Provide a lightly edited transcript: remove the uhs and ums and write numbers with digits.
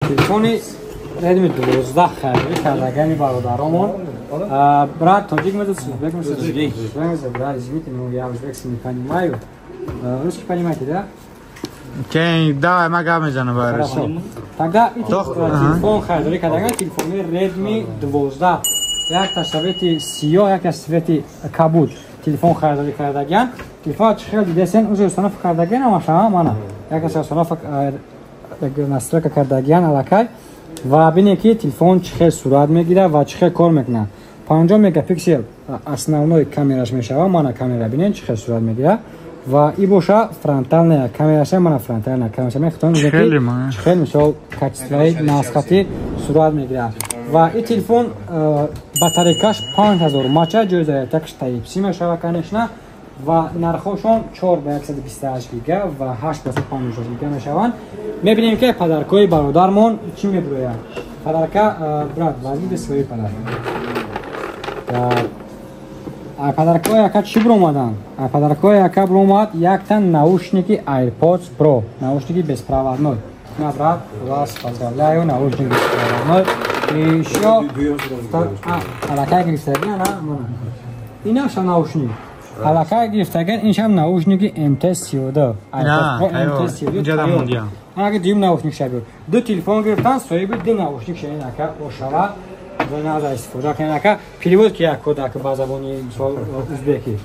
телефони Redmi 12 خرید کردگانی برادرامون برات توجیه می‌دونید بگم سه برای زمینی میگه ازبک سیمپانی مایو روزی پنیماتی ده که давай мага میزنه برش тогда телефон خرید کردگان تلفن Redmi 12 یک تصویری سیاه یک تصویری کبود تلفن خرید کردگان تلفن چخیل دیدن اوج صنف کردگان ماشا مانا یک صنف نسرک کردگان علاقه و ببینید که تلفن چه صورت میگیره و چه کار میکنه 50 مگاپیکسل основной камераш میشوه مانا کامера ببینید چه صورت میگیره و این باشه فرانتال نه کامراش مانا فرانتال نه کامراش میخوام خیلی مثال کچلای ناسختی صورت میگیره و این تلفن باتریکاش 5000 ماچه جوزه تکش تایپ سی میشوه کنشنا و نرخشون 4 به 128 گیگا و 8 به 150 گیگا میشوند میبینیم که پدرکای برادرمون چی میبروید پدرکا برات وزن سوی پدرکای چی برومادن پدرکای بروماد یک تن ناушники AirPods Pro наушники беспроводной на брат вас поздравляю наушники беспроводной и еще алакай грифтаган اینا هم наушники حلقه گرفتگان این هم ناушники MT32 اگه دیم ناушник شبیه دو تلفن گرفتن صاحب دو ناушник شدن که اوشالا و نظر استفاده کنن که پیلوت که یک کد که با زبان ازبکی